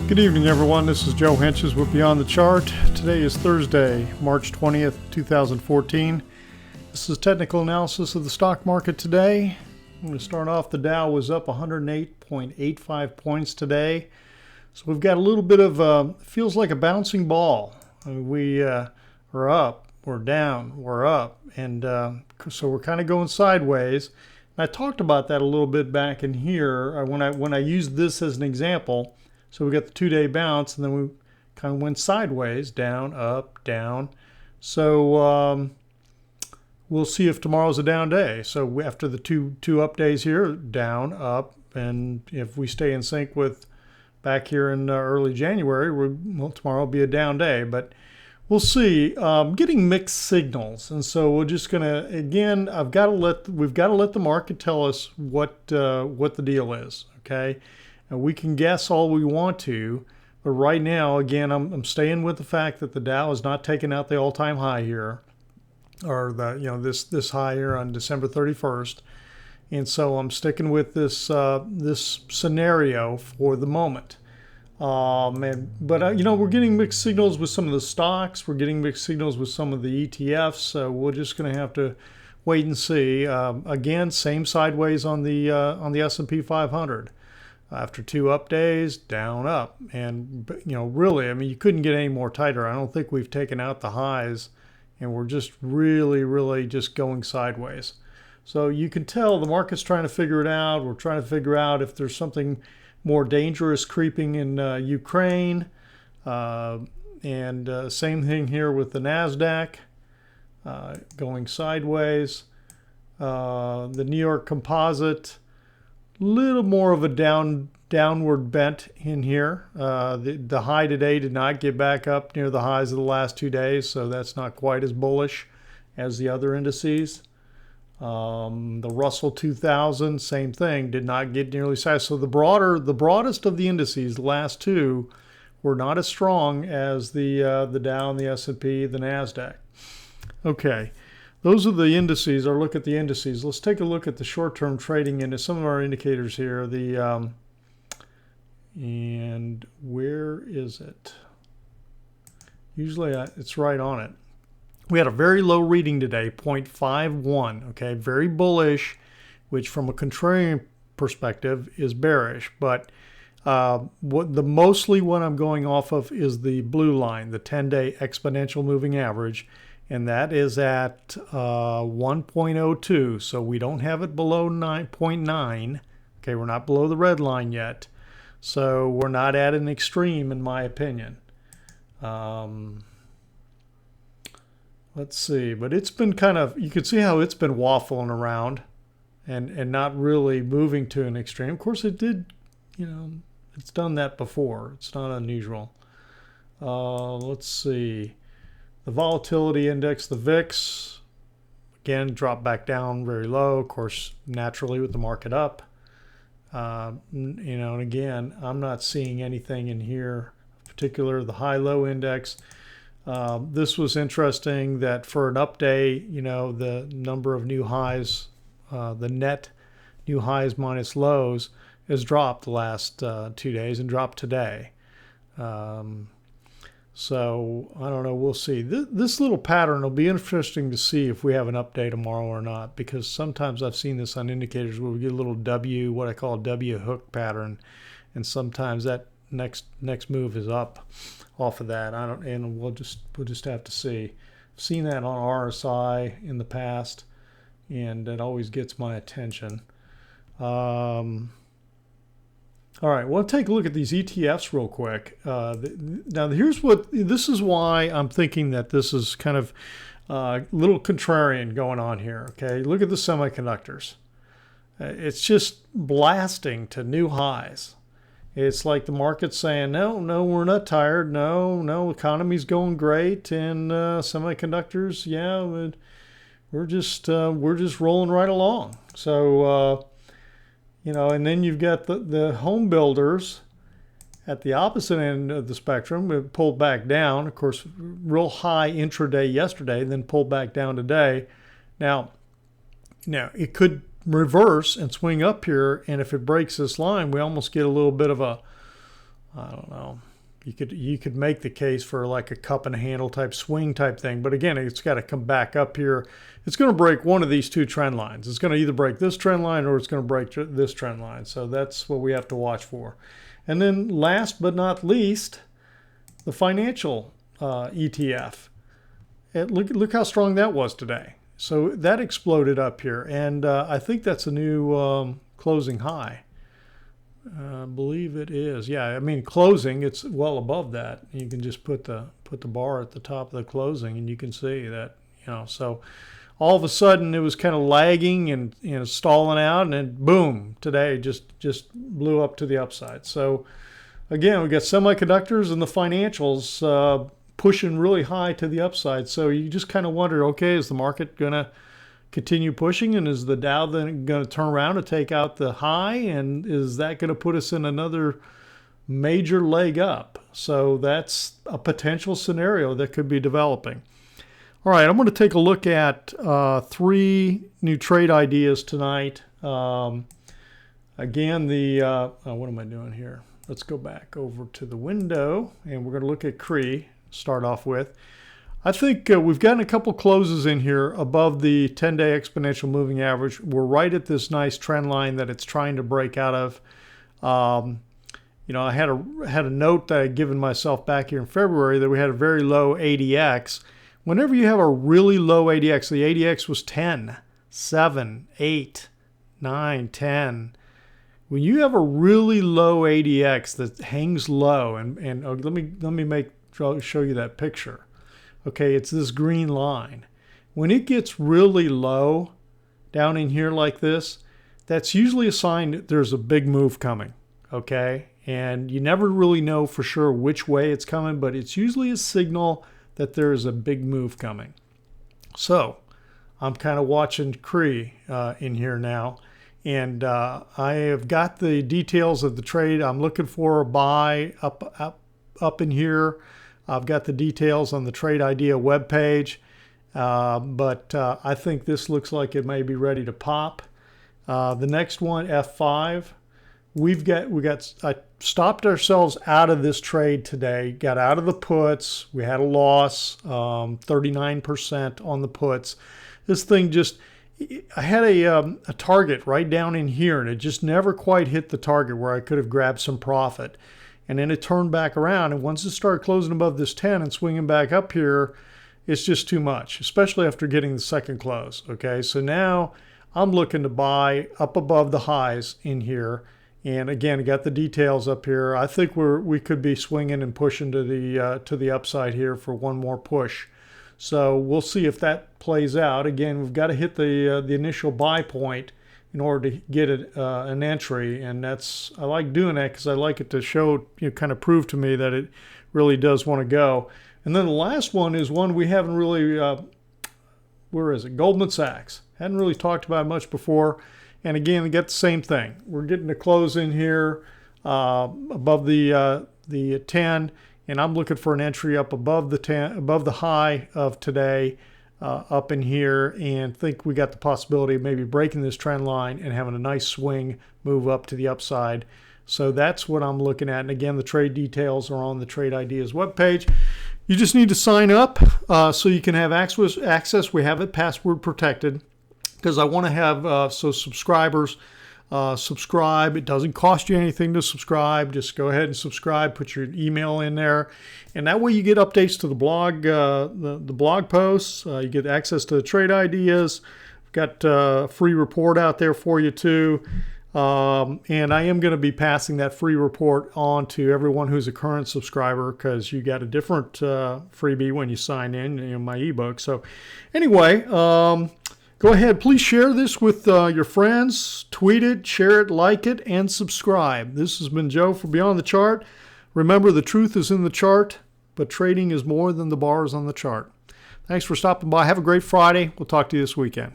Good evening, everyone. This is Joe Henches with Beyond the Chart. Today is Thursday, March 20th, 2014. This is technical analysis of the stock market today. I'm going to start off. The Dow was up 108.85 points today. So we've got a little bit of, feels like a bouncing ball. I mean, we are up, we're down, we're up. And so we're kind of going sideways. And I talked about that a little bit back in here when I used this as an example. So we got the 2-day bounce, and then we kind of went sideways, down, up, down. So we'll see if tomorrow's a down day. So after the two up days here, down, up, and if we stay in sync with back here in early January, tomorrow will be a down day. But we'll see. Getting mixed signals, and so we're just gonna again. We've got to let the market tell us what the deal is. Okay. And we can guess all we want to, but right now, again, I'm staying with the fact that the Dow is not taking out the all-time high here, or this high here on December 31st, and so I'm sticking with this this scenario for the moment. We're getting mixed signals with some of the stocks. We're getting mixed signals with some of the ETFs. So we're just going to have to wait and see. Again, same sideways on the S&P 500. After 2 up days, down, up. And, really, I mean, you couldn't get any more tighter. I don't think we've taken out the highs, and we're just really just going sideways. So you can tell the market's trying to figure it out. We're trying to figure out if there's something more dangerous creeping in Ukraine. And same thing here with the NASDAQ going sideways. The New York Composite, little more of a downward bent in here. The high today did not get back up near the highs of the last 2 days, so that's not quite as bullish as the other indices. The Russell 2000, same thing, did not get nearly size. So the broadest of the indices, the last two, were not as strong as the Dow and the S&P, the NASDAQ. Okay. Those are the indices, or look at the indices. Let's take a look at the short-term trading into some of our indicators here. And where is it? Usually it's right on it. We had a very low reading today, 0.51. Okay, very bullish, which from a contrarian perspective is bearish. But mostly what I'm going off of is the blue line, the 10-day exponential moving average. And that is at 1.02, so we don't have it below 9.9. Okay, we're not below the red line yet, so we're not at an extreme, in my opinion. Let's see, but it's been kind of, you can see how it's been waffling around and not really moving to an extreme. Of course, it did, it's done that before. It's not unusual. Let's see. The volatility index, the VIX, again, dropped back down very low, of course, naturally with the market up. And again, I'm not seeing anything in here, in particular the high-low index. This was interesting that for an up day, the number of new highs, the net new highs minus lows has dropped the last 2 days and dropped today. So, I don't know, we'll see. This little pattern will be interesting to see if we have an update tomorrow or not, because sometimes I've seen this on indicators where we get a little W, what I call a W hook pattern, and sometimes that next move is up off of that. And we'll just have to see. I've seen that on RSI in the past, and it always gets my attention. All right, well, take a look at these ETFs real quick. Now, this is why I'm thinking that this is kind of a little contrarian going on here, okay? Look at the semiconductors. It's just blasting to new highs. It's like the market's saying, no, we're not tired. No, economy's going great, and semiconductors, yeah, we're just rolling right along. So, and then you've got the home builders at the opposite end of the spectrum. It pulled back down, of course, real high intraday yesterday, then pulled back down today. Now it could reverse and swing up here, and if it breaks this line, we almost get a little bit of a I don't know. You could make the case for like a cup and handle type swing type thing, but again, it's got to come back up here. It's going to break one of these two trend lines. It's going to either break this trend line or it's going to break this trend line. So that's what we have to watch for. And then last but not least, the financial ETF. Look how strong that was today. So that exploded up here, and I think that's a new closing high. I believe it is. Yeah, I mean closing, it's well above that. You can just put the bar at the top of the closing, and you can see that, you know. So all of a sudden it was kind of lagging and, you know, stalling out, and then boom, today just blew up to the upside. So again, we got semiconductors and the financials pushing really high to the upside. So you just kind of wonder, okay, is the market gonna continue pushing, and is the Dow then going to turn around and take out the high, and is that going to put us in another major leg up? So that's a potential scenario that could be developing. All right, I'm going to take a look at 3 new trade ideas tonight. Again, what am I doing here? Let's go back over to the window, and we're going to look at CREE, start off with. I think we've gotten a couple closes in here above the 10-day exponential moving average. We're right at this nice trend line that it's trying to break out of. You know, I had a note that I'd given myself back here in February that we had a very low ADX. Whenever you have a really low ADX, the ADX was 10, 7, 8, 9, 10. When you have a really low ADX that hangs low, and let me show you that picture. Okay, it's this green line. When it gets really low down in here like this, that's usually a sign that there's a big move coming, okay? And you never really know for sure which way it's coming, but it's usually a signal that there is a big move coming. So I'm kind of watching CREE in here now, and I have got the details of the trade. I'm looking for a buy up in here. I've got the details on the Trade Idea webpage, but I think this looks like it may be ready to pop. The next one, F5, I stopped ourselves out of this trade today, got out of the puts. We had a loss, 39% on the puts. This thing I had a target right down in here, and it just never quite hit the target where I could have grabbed some profit. And then it turned back around, and once it started closing above this 10 and swinging back up here, it's just too much, especially after getting the second close. Okay, so now I'm looking to buy up above the highs in here, and again, I got the details up here. I think we could be swinging and pushing to the upside here for one more push. So we'll see if that plays out. Again, we've got to hit the initial buy point in order to get an entry, and I like doing that because I like it to show, kind of prove to me that it really does want to go. And then the last one is one we haven't really, where is it? Goldman Sachs. Hadn't really talked about much before. And again, we get the same thing. We're getting a close in here above the 10, and I'm looking for an entry up above the 10, above the high of today. Up in here, and think we got the possibility of maybe breaking this trend line and having a nice swing move up to the upside. So that's what I'm looking at. And again, the trade details are on the Trade Ideas webpage. You just need to sign up so you can have access. We have it password protected because I want to have so subscribers subscribe. It doesn't cost you anything to subscribe. Just go ahead and subscribe, put your email in there, and that way you get updates to the blog, the blog posts. You get access to the Trade Ideas. We've got a free report out there for you too, and I am going to be passing that free report on to everyone who's a current subscriber, because you got a different freebie when you sign in my ebook. So anyway, go ahead, please share this with your friends, tweet it, share it, like it, and subscribe. This has been Joe for Beyond the Chart. Remember, the truth is in the chart, but trading is more than the bars on the chart. Thanks for stopping by. Have a great Friday. We'll talk to you this weekend.